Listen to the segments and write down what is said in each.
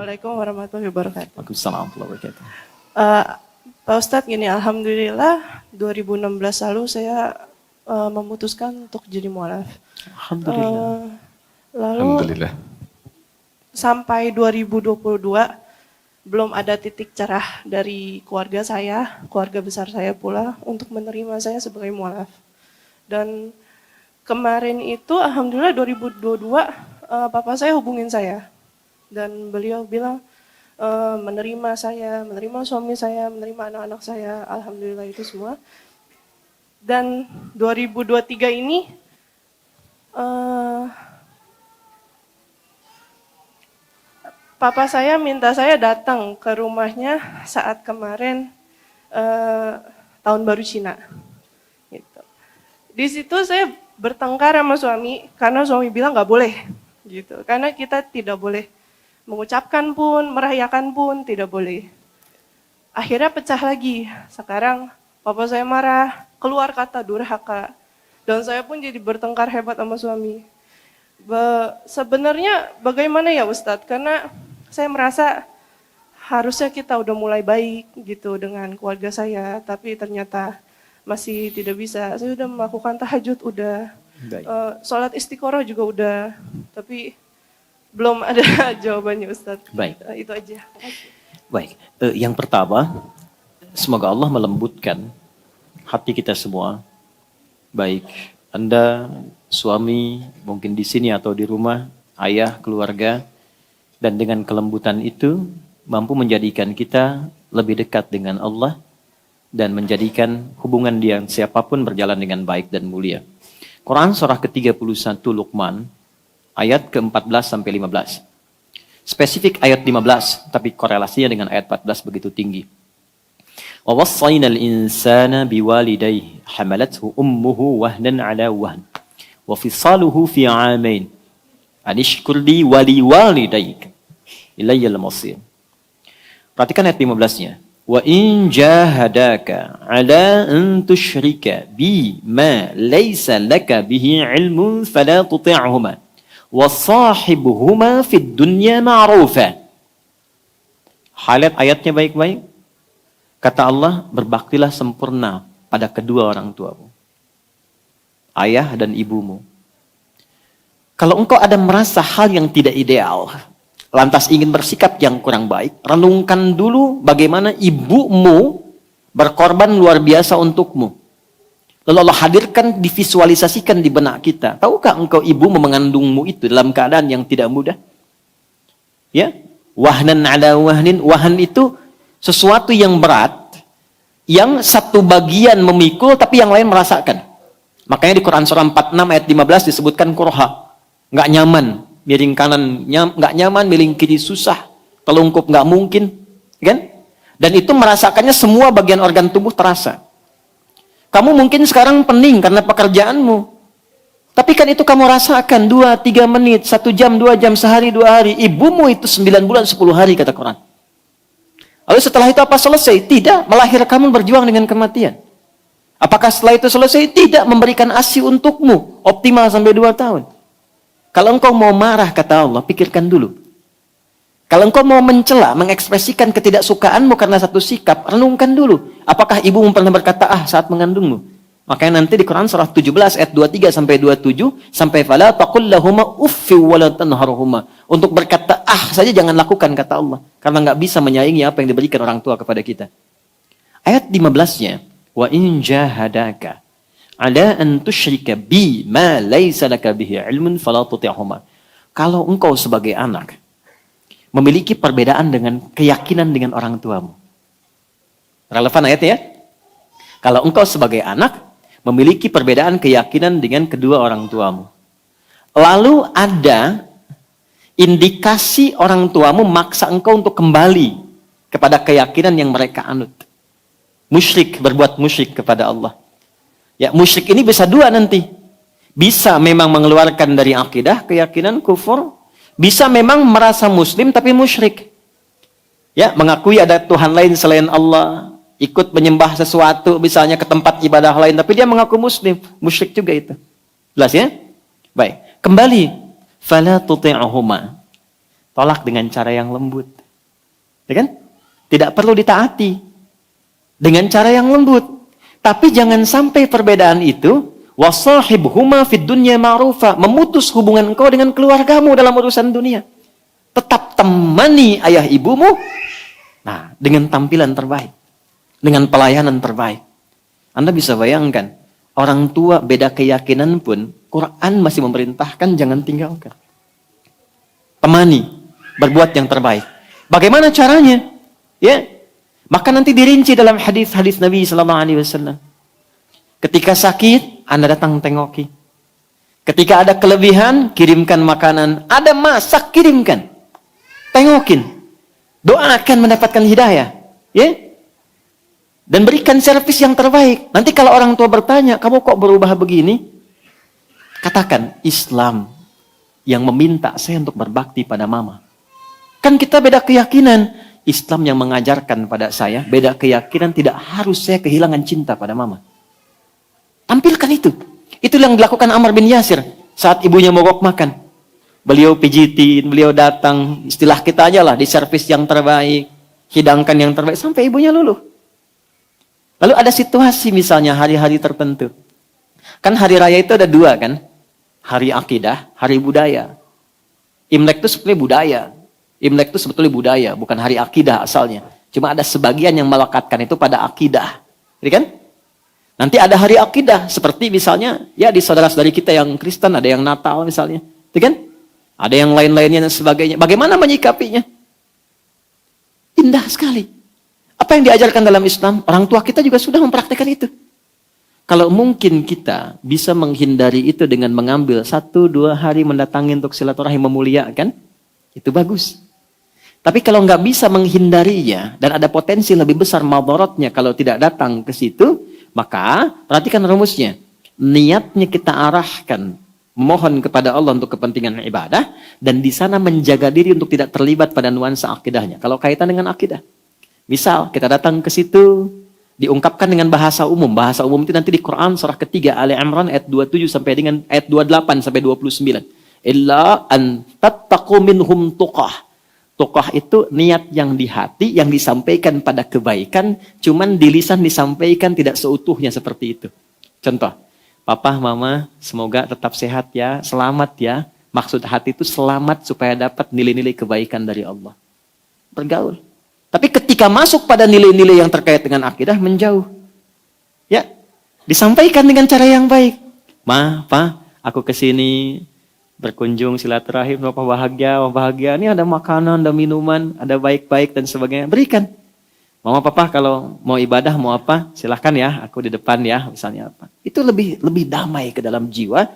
Assalamualaikum warahmatullahi wabarakatuh. Waalaikumsalam warahmatullahi wabarakatuh. Pak Ustadz, gini, alhamdulillah 2016 lalu saya memutuskan untuk jadi mualaf. Alhamdulillah. Lalu Alhamdulillah. sampai 2022 belum ada titik cerah dari keluarga saya, keluarga besar saya pula untuk menerima saya sebagai mualaf. Dan kemarin itu alhamdulillah 2022 papa saya hubungin saya dan beliau bilang menerima saya, menerima suami saya, menerima anak-anak saya, alhamdulillah itu semua. Dan 2023 ini papa saya minta saya datang ke rumahnya saat kemarin tahun baru Cina. Gitu. Di situ saya bertengkar sama suami karena suami bilang nggak boleh, gitu. Karena kita tidak boleh mengucapkan pun, merayakan pun tidak boleh. Akhirnya pecah lagi. Sekarang papa saya marah, keluar kata durhaka, dan saya pun jadi bertengkar hebat sama suami. Sebenarnya bagaimana ya Ustadz? Karena saya merasa harusnya kita udah mulai baik gitu dengan keluarga saya, tapi ternyata masih tidak bisa. Saya udah melakukan tahajud, udah sholat istiqoroh juga udah, tapi belum ada jawabannya Ustadz. Baik. Itu aja. Baik. Yang pertama, semoga Allah melembutkan hati kita semua. Baik Anda, suami, mungkin di sini atau di rumah, ayah, keluarga, dan dengan kelembutan itu mampu menjadikan kita lebih dekat dengan Allah dan menjadikan hubungan dia siapapun berjalan dengan baik dan mulia. Quran surah ke-31 Luqman ayat ke-14 sampai 15. Spesifik ayat 15, tapi korelasinya dengan ayat 14 begitu tinggi. Wa wassaynal insana biwalidayhi hamalathu ummuhu wahnan ala wahn wa fisaluhu fi 'amain an ishkur li wa liwalidayka ilayyal masir. Perhatikan ayat 15-nya. Wa in jahadaka ala an tusyrika bi ma laysa laka bihi ilmun fala tuti'huma wa sahibuhuma fid dunya ma'rufa. Highlight ayatnya baik-baik. Kata Allah, berbaktilah sempurna pada kedua orang tuamu, ayah dan ibumu. Kalau engkau ada merasa hal yang tidak ideal, lantas ingin bersikap yang kurang baik, renungkan dulu bagaimana ibumu berkorban luar biasa untukmu. Lalu Allah hadirkan, divisualisasikan di benak kita. Tahukah engkau ibumu mengandungmu itu dalam keadaan yang tidak mudah? Ya, wahnan ala wahnin. Wahn itu sesuatu yang berat, yang satu bagian memikul tapi yang lain merasakan. Makanya di Quran surah 46 ayat 15 disebutkan kurha, nggak nyaman, miring kanan nggak nyaman, miring kiri susah, telungkup nggak mungkin, kan? Dan itu merasakannya semua bagian organ tubuh terasa. Kamu mungkin sekarang pening karena pekerjaanmu, tapi kan itu kamu rasakan 2-3 menit, 1 jam, 2 jam, sehari, 2 hari. Ibumu itu 9 bulan 10 hari kata Quran. Lalu setelah itu apa selesai? Tidak, melahirkan kamu berjuang dengan kematian. Apakah setelah itu selesai? Tidak, memberikan ASI untukmu optimal sampai 2 tahun. Kalau engkau mau marah kata Allah, pikirkan dulu. Kalau engkau mau mencela, mengekspresikan ketidaksukaanmu karena satu sikap, renungkan dulu. Apakah ibumu pernah berkata saat mengandungmu? Makanya nanti di Quran surah 17 ayat 23 sampai 27 sampai fala taqul lahuma uffi wa la tanharhuma. Untuk berkata saja jangan lakukan kata Allah, karena enggak bisa menyaingi apa yang diberikan orang tua kepada kita. Ayat 15-nya, wa in jahadaka ala an tusyrika bi ma laysa laka bihi ilmun fala tuti'huma. Kalau engkau sebagai anak memiliki perbedaan dengan keyakinan dengan orang tuamu. Relevan ayatnya ya? Kalau engkau sebagai anak memiliki perbedaan keyakinan dengan kedua orang tuamu, lalu ada indikasi orang tuamu maksa engkau untuk kembali kepada keyakinan yang mereka anut. Musyrik, berbuat musyrik kepada Allah. Ya, musyrik ini bisa 2 nanti. Bisa memang mengeluarkan dari akidah, keyakinan, kufur. Bisa memang merasa muslim tapi musyrik. Ya, mengakui ada Tuhan lain selain Allah. Ikut menyembah sesuatu, misalnya ke tempat ibadah lain, tapi dia mengaku muslim, musyrik juga itu. Jelas ya? Baik, kembali. Fala tuti'huma. tolak dengan cara yang lembut. Ya kan? Tidak perlu ditaati dengan cara yang lembut. Tapi jangan sampai perbedaan itu wasahibhuma fid dunya ma'rufa, memutus hubungan engkau dengan keluargamu dalam urusan dunia. Tetap temani ayah ibumu dengan tampilan terbaik, dengan pelayanan terbaik. Anda bisa bayangkan, orang tua beda keyakinan pun Quran masih memerintahkan jangan tinggalkan. Temani, berbuat yang terbaik. Bagaimana caranya? Ya, maka nanti dirinci dalam hadis-hadis Nabi sallallahu alaihi wasallam. Ketika sakit, Anda datang tengoki. Ketika ada kelebihan, kirimkan makanan. Ada masak, kirimkan. Tengokin. Doakan mendapatkan hidayah. Ya? Dan berikan servis yang terbaik. Nanti kalau orang tua bertanya, kamu kok berubah begini? Katakan, Islam yang meminta saya untuk berbakti pada mama. Kan kita beda keyakinan. Islam yang mengajarkan pada saya, beda keyakinan, tidak harus saya kehilangan cinta pada mama. Tampilkan itu. Itu yang dilakukan Ammar bin Yasir saat ibunya mogok makan. Beliau pijitin, beliau datang, istilah kita aja lah, di servis yang terbaik, hidangkan yang terbaik, sampai ibunya luluh. Lalu ada situasi misalnya hari-hari tertentu. Kan hari raya itu ada dua kan? Hari akidah, hari budaya. Imlek itu sebetulnya budaya. Imlek itu sebetulnya budaya, bukan hari akidah asalnya. Cuma ada sebagian yang melekatkan itu pada akidah. Jadi kan? Nanti ada hari akidah, seperti misalnya, ya di saudara-saudari kita yang Kristen, ada yang Natal misalnya. Jadi kan? Ada yang lain-lainnya dan sebagainya. Bagaimana menyikapinya? Indah sekali. Apa yang diajarkan dalam Islam? Orang tua kita juga sudah mempraktikkan itu. Kalau mungkin kita bisa menghindari itu dengan mengambil 1-2 hari mendatangi untuk silaturahim memuliakan, itu bagus. Tapi kalau nggak bisa menghindarinya dan ada potensi lebih besar madaratnya kalau tidak datang ke situ, maka perhatikan rumusnya. Niatnya kita arahkan mohon kepada Allah untuk kepentingan ibadah dan di sana menjaga diri untuk tidak terlibat pada nuansa akidahnya. Kalau kaitan dengan akidah. Misal kita datang ke situ diungkapkan dengan bahasa umum. Bahasa umum itu nanti di Quran surah ketiga Ali Imran ayat 27 sampai dengan ayat 28 sampai 29. Illa an tattaqu minhum tuqah. Tuqah itu niat yang di hati yang disampaikan pada kebaikan, cuman di lisan disampaikan tidak seutuhnya seperti itu. Contoh, Papa, Mama, semoga tetap sehat ya, selamat ya. Maksud hati itu selamat supaya dapat nilai-nilai kebaikan dari Allah. Bergaul. Tapi ketika masuk pada nilai-nilai yang terkait dengan akidah, menjauh. Ya, disampaikan dengan cara yang baik. Ma, Pa, aku kesini berkunjung silaturahim, Bapak bahagia. Ini ada makanan, ada minuman, ada baik-baik dan sebagainya. Berikan. Mama, Papa, kalau mau ibadah, mau apa, silahkan ya, aku di depan ya, misalnya apa. Itu lebih damai ke dalam jiwa,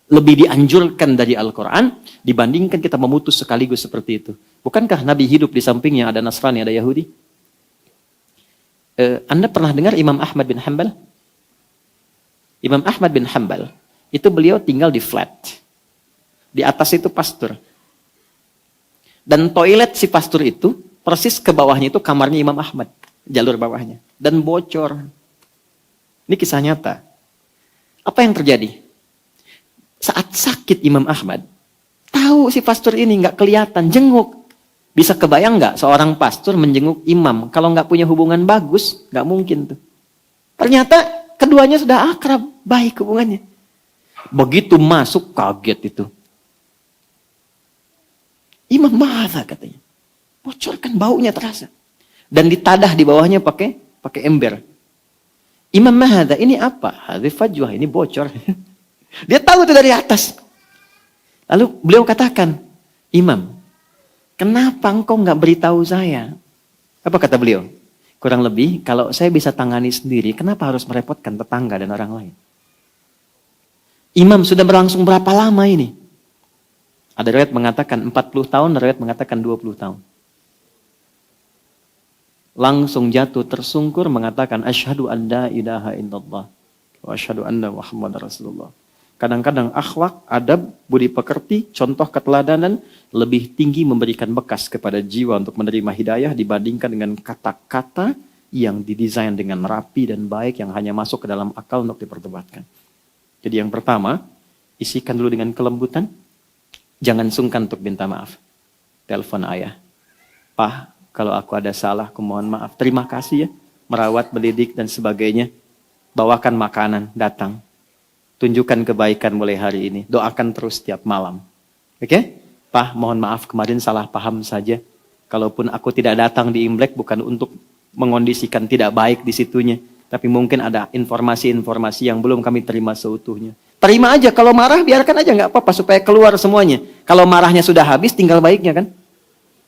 lebih dianjurkan dari Al-Quran, dibandingkan kita memutus sekaligus seperti itu. Bukankah Nabi hidup di sampingnya ada Nasrani, ada Yahudi? Anda pernah dengar Imam Ahmad bin Hanbal? Imam Ahmad bin Hanbal, itu beliau tinggal di flat. Di atas itu pastur. Dan toilet si pastur itu, persis ke bawahnya itu kamarnya Imam Ahmad. Jalur bawahnya. Dan bocor. Ini kisah nyata. Apa yang terjadi? Saat sakit Imam Ahmad, tahu si pastur ini nggak kelihatan, jenguk. Bisa kebayang nggak seorang pastur menjenguk imam? Kalau nggak punya hubungan bagus, nggak mungkin tuh. Ternyata keduanya sudah akrab, baik hubungannya. Begitu masuk kaget itu. Imam Mahadha katanya. Bocorkan, baunya terasa. Dan ditadah di bawahnya pakai ember. Imam Mahadha, ini apa? Hadhi fajwah, ini bocor. Dia tahu itu dari atas. Lalu beliau katakan, Imam, kenapa engkau nggak beritahu saya? Apa kata beliau? Kurang lebih, kalau saya bisa tangani sendiri, kenapa harus merepotkan tetangga dan orang lain? Imam sudah berlangsung berapa lama ini? Ada riwayat mengatakan 40 tahun, ada riwayat mengatakan 20 tahun. Langsung jatuh tersungkur mengatakan asyhadu an la ilaha illallah wa asyhadu anna Muhammadar Rasulullah. Kadang-kadang akhlak, adab, budi pekerti, contoh keteladanan lebih tinggi memberikan bekas kepada jiwa untuk menerima hidayah dibandingkan dengan kata-kata yang didesain dengan rapi dan baik yang hanya masuk ke dalam akal untuk diperdebatkan. Jadi yang pertama, isikan dulu dengan kelembutan, jangan sungkan untuk minta maaf. telepon ayah. Pak, kalau aku ada salah, aku mohon maaf. Terima kasih ya, merawat, mendidik, dan sebagainya. Bawakan makanan, datang. Tunjukkan kebaikan mulai hari ini. Doakan terus setiap malam. Oke? Pak, mohon maaf kemarin salah paham saja. Kalaupun aku tidak datang di Imlek bukan untuk mengondisikan tidak baik di situnya. Tapi mungkin ada informasi-informasi yang belum kami terima seutuhnya. Terima aja, kalau marah biarkan aja, nggak apa-apa supaya keluar semuanya. Kalau marahnya sudah habis, tinggal baiknya kan?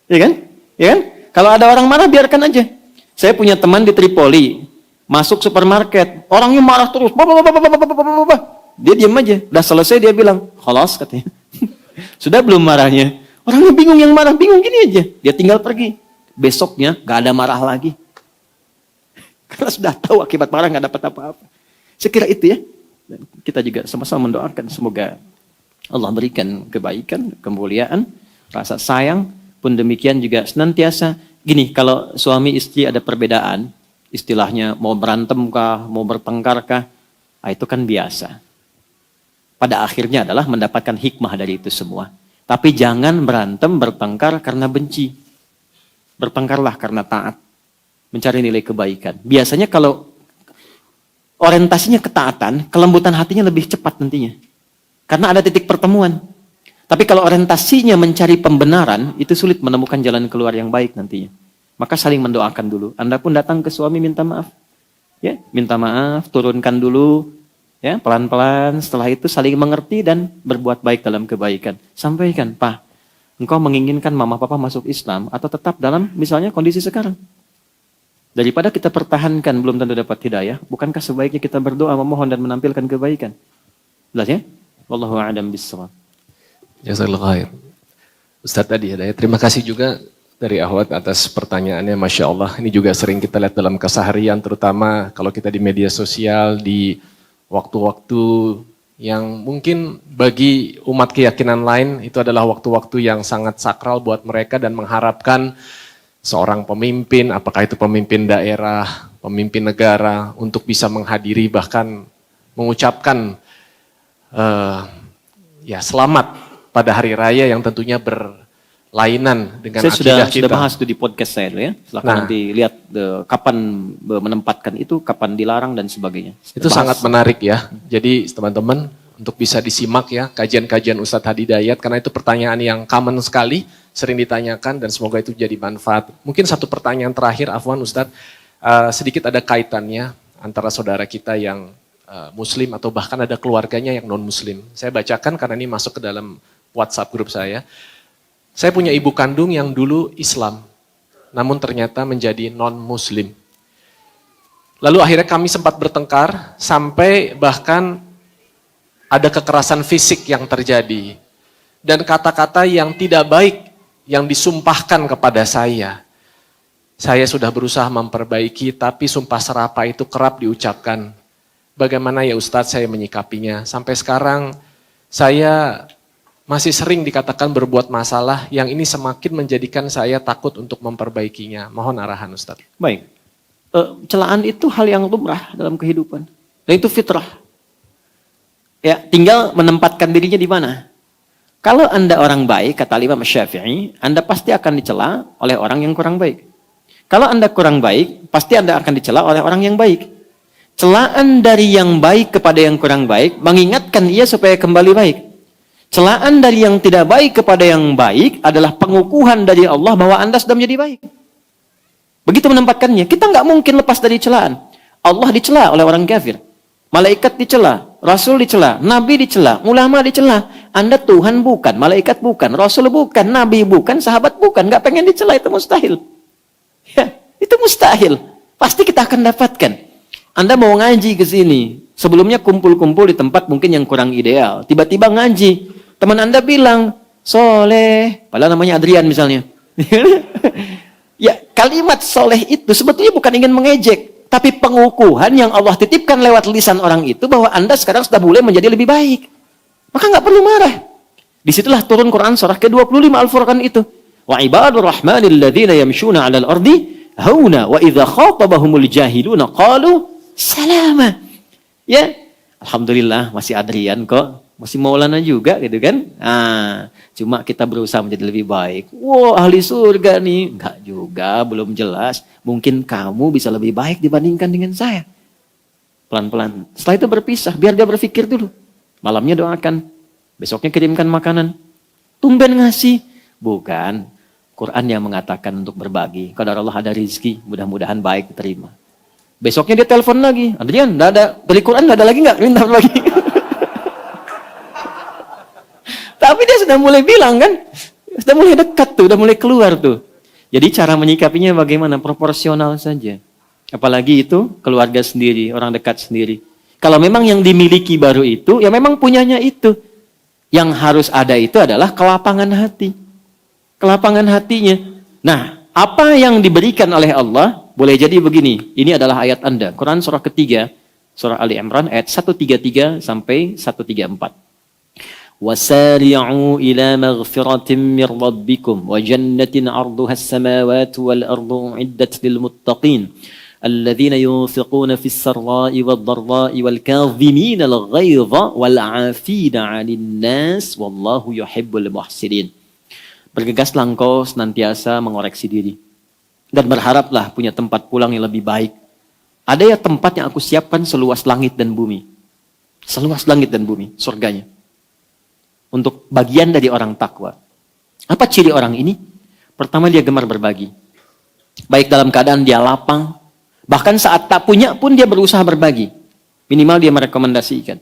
Iya kan? Iya kan? Kalau ada orang marah biarkan aja. Saya punya teman di Tripoli, masuk supermarket, orangnya marah terus. Dia diam aja, udah selesai dia bilang, khalas katanya. Sudah belum marahnya? Orangnya bingung, yang marah bingung gini aja. Dia tinggal pergi. Besoknya gak ada marah lagi. Karena sudah tahu akibat marah gak dapat apa-apa. Saya kira itu ya. Dan kita juga sama-sama mendoakan semoga Allah berikan kebaikan, kemuliaan, rasa sayang. Pun demikian juga senantiasa. Gini, kalau suami istri ada perbedaan, istilahnya mau berantem kah, mau bertengkar kah, itu kan biasa. Pada akhirnya adalah mendapatkan hikmah dari itu semua. Tapi jangan berantem, bertengkar karena benci. Bertengkarlah karena taat. Mencari nilai kebaikan. Biasanya kalau orientasinya ketaatan, kelembutan hatinya lebih cepat nantinya. Karena ada titik pertemuan. Tapi kalau orientasinya mencari pembenaran, itu sulit menemukan jalan keluar yang baik nantinya. Maka saling mendoakan dulu. Anda pun datang ke suami minta maaf. Ya, minta maaf, turunkan dulu. Ya, pelan-pelan, setelah itu saling mengerti dan berbuat baik dalam kebaikan. Sampaikan, Pak, engkau menginginkan mama papa masuk Islam atau tetap dalam misalnya kondisi sekarang? Daripada kita pertahankan belum tentu dapat hidayah, bukankah sebaiknya kita berdoa memohon dan menampilkan kebaikan? Jelas ya? Wallahu a'lam bishawab. Jazakallahu khair. Ustaz tadi ada ya. Terima kasih juga dari Ahwat atas pertanyaannya, Masya Allah. Ini juga sering kita lihat dalam keseharian, terutama kalau kita di media sosial, di waktu-waktu yang mungkin bagi umat keyakinan lain itu adalah waktu-waktu yang sangat sakral buat mereka dan mengharapkan seorang pemimpin, apakah itu pemimpin daerah, pemimpin negara, untuk bisa menghadiri bahkan mengucapkan ya selamat pada hari raya yang tentunya berlainan dengan saya akidah kita. sudah bahas itu di podcast saya dulu ya. Silahkan nanti lihat kapan menempatkan itu, kapan dilarang dan sebagainya. Itu sangat menarik ya. Jadi teman-teman untuk bisa disimak ya kajian-kajian Ustadz Hadi Dayat, karena itu pertanyaan yang common sekali, sering ditanyakan dan semoga itu jadi manfaat. Mungkin satu pertanyaan terakhir, Afwan Ustadz, sedikit ada kaitannya antara saudara kita yang Muslim atau bahkan ada keluarganya yang non-Muslim. Saya bacakan karena ini masuk ke dalam WhatsApp grup saya. Saya punya ibu kandung yang dulu Islam, namun ternyata menjadi non-Muslim. Lalu akhirnya kami sempat bertengkar, sampai bahkan ada kekerasan fisik yang terjadi. Dan kata-kata yang tidak baik yang disumpahkan kepada saya. Saya sudah berusaha memperbaiki, tapi sumpah serapah itu kerap diucapkan. Bagaimana ya Ustadz saya menyikapinya? Sampai sekarang saya masih sering dikatakan berbuat masalah yang ini semakin menjadikan saya takut untuk memperbaikinya. Mohon arahan Ustadz. Baik. Celaan itu hal yang lumrah dalam kehidupan. Dan itu fitrah. Ya, tinggal menempatkan dirinya di mana. Kalau Anda orang baik, kata Imam Syafi'i, Anda pasti akan dicela oleh orang yang kurang baik. Kalau Anda kurang baik, pasti Anda akan dicela oleh orang yang baik. Celaan dari yang baik kepada yang kurang baik, mengingatkan ia supaya kembali baik. Celaan dari yang tidak baik kepada yang baik adalah pengukuhan dari Allah bahwa Anda sudah menjadi baik. Begitu menempatkannya, kita nggak mungkin lepas dari celaan. Allah dicela oleh orang kafir. Malaikat dicela, Rasul dicela, Nabi dicela, ulama dicela. Anda Tuhan bukan, malaikat bukan, Rasul bukan, Nabi bukan, sahabat bukan. Nggak pengen dicela, itu mustahil. Ya, itu mustahil. Pasti kita akan dapatkan. Anda mau ngaji ke sini, sebelumnya kumpul-kumpul di tempat mungkin yang kurang ideal. Tiba-tiba ngaji, teman Anda bilang, soleh, padahal namanya Adrian misalnya. Ya, kalimat soleh itu sebetulnya bukan ingin mengejek. Tapi pengukuhan yang Allah titipkan lewat lisan orang itu bahwa Anda sekarang sudah mulai menjadi lebih baik. Maka nggak perlu marah. Disitulah turun Quran surah ke-25 Al-Furqan itu. Wa ibadur rahmanil ladzina yamshuna 'alal ardi hauna wa idza khatabahumul jahiluna qalu salama. Ya, alhamdulillah masih Adrian kok masih Maulana juga gitu kan. Nah, cuma kita berusaha menjadi lebih baik. Wow, ahli surga nih. Enggak juga, belum jelas. Mungkin kamu bisa lebih baik dibandingkan dengan saya. Pelan-pelan. Setelah itu berpisah, biar dia berpikir dulu. Malamnya doakan. Besoknya kirimkan makanan. Tumben ngasih. Bukan. Quran yang mengatakan untuk berbagi. Qadar Allah ada rizki, mudah-mudahan baik diterima. Besoknya dia telepon lagi. Adrian, enggak ada. Dari Quran enggak ada lagi enggak? Minta lagi. Tapi dia sudah mulai bilang kan. Sudah mulai dekat tuh, sudah mulai keluar tuh. Jadi cara menyikapinya bagaimana? Proporsional saja. Apalagi itu keluarga sendiri, orang dekat sendiri. Kalau memang yang dimiliki baru itu, ya memang punyanya itu. Yang harus ada itu adalah kelapangan hati. Kelapangan hatinya. Nah, apa yang diberikan oleh Allah, boleh jadi begini. Ini adalah ayat Anda. Quran surah ketiga, surah Ali Imran, ayat 133 sampai 134. وَسَارِعُوا إِلَى مَغْفِرَةٍ مِّن رَّبِّكُمْ وَجَنَّةٍ عَرْضُهَا السَّمَاوَاتُ وَالْأَرْضُ أُعِدَّتْ لِلْمُتَّقِينَ الَّذِينَ يُنفِقُونَ فِي السَّرَّاءِ وَالضَّرَّاءِ وَالْكَاظِمِينَ الْغَيْظَ وَالْعَافِينَ عَنِ النَّاسِ وَاللَّهُ يُحِبُّ الْمُحْسِنِينَ. Bergegaslah engkau senantiasa mengoreksi diri dan berharaplah punya tempat pulang yang lebih baik. Ada ya tempat yang aku siapkan seluas langit dan bumi. Seluas langit dan bumi, surganya. Untuk bagian dari orang takwa. Apa ciri orang ini? Pertama, dia gemar berbagi. Baik dalam keadaan dia lapang, bahkan saat tak punya pun dia berusaha berbagi. Minimal dia merekomendasikan.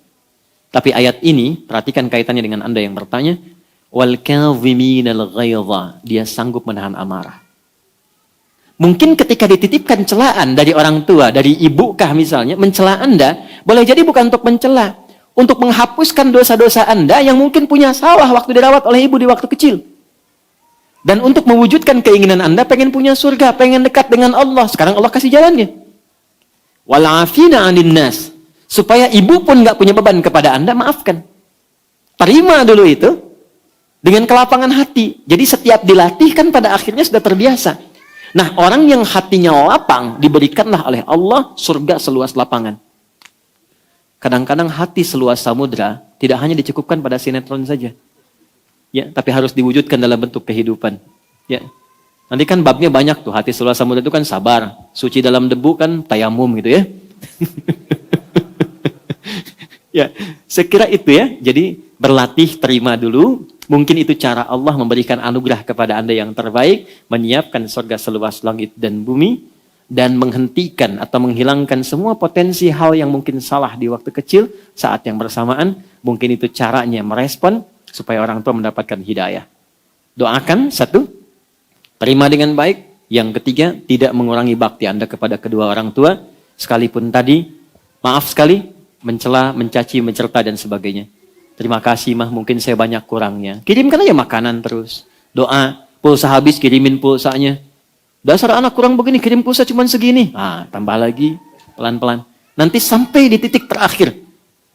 Tapi ayat ini, perhatikan kaitannya dengan Anda yang bertanya, wal kadhiminal ghaidha, dia sanggup menahan amarah. Mungkin ketika dititipkan celaan dari orang tua, dari ibu kah misalnya, mencela Anda, boleh jadi bukan untuk mencela, untuk menghapuskan dosa-dosa Anda yang mungkin punya salah waktu dirawat oleh ibu di waktu kecil. Dan untuk mewujudkan keinginan Anda, pengen punya surga, pengen dekat dengan Allah. Sekarang Allah kasih jalannya. Wal'afina 'anil nas. Supaya ibu pun nggak punya beban kepada Anda, maafkan. Terima dulu itu dengan kelapangan hati. Jadi setiap dilatih kan pada akhirnya sudah terbiasa. Nah, orang yang hatinya lapang, diberikanlah oleh Allah surga seluas lapangan. Kadang-kadang hati seluas samudra tidak hanya dicukupkan pada sinetron saja. Ya, tapi harus diwujudkan dalam bentuk kehidupan. Ya. Nanti kan babnya banyak tuh, hati seluas samudra itu kan sabar, suci dalam debu kan tayamum gitu ya. Ya, saya kira itu ya. Jadi berlatih, terima dulu. Mungkin itu cara Allah memberikan anugerah kepada Anda yang terbaik, menyiapkan surga seluas langit dan bumi, dan menghentikan atau menghilangkan semua potensi hal yang mungkin salah di waktu kecil. Saat yang bersamaan, mungkin itu caranya merespon supaya orang tua mendapatkan hidayah. Doakan, satu, terima dengan baik. Yang ketiga, tidak mengurangi bakti Anda kepada kedua orang tua. Sekalipun tadi, maaf sekali, mencela, mencaci, mencerta, dan sebagainya. Terima kasih mah, mungkin saya banyak kurangnya. Kirimkan aja makanan terus. Doa, pulsa habis, kirimin pulsanya. Dasar anak kurang begini, kirim pulsa cuma segini. Tambah lagi, pelan-pelan. Nanti sampai di titik terakhir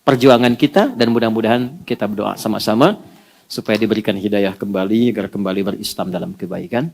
perjuangan kita, dan mudah-mudahan kita berdoa sama-sama supaya diberikan hidayah kembali, agar kembali berislam dalam kebaikan.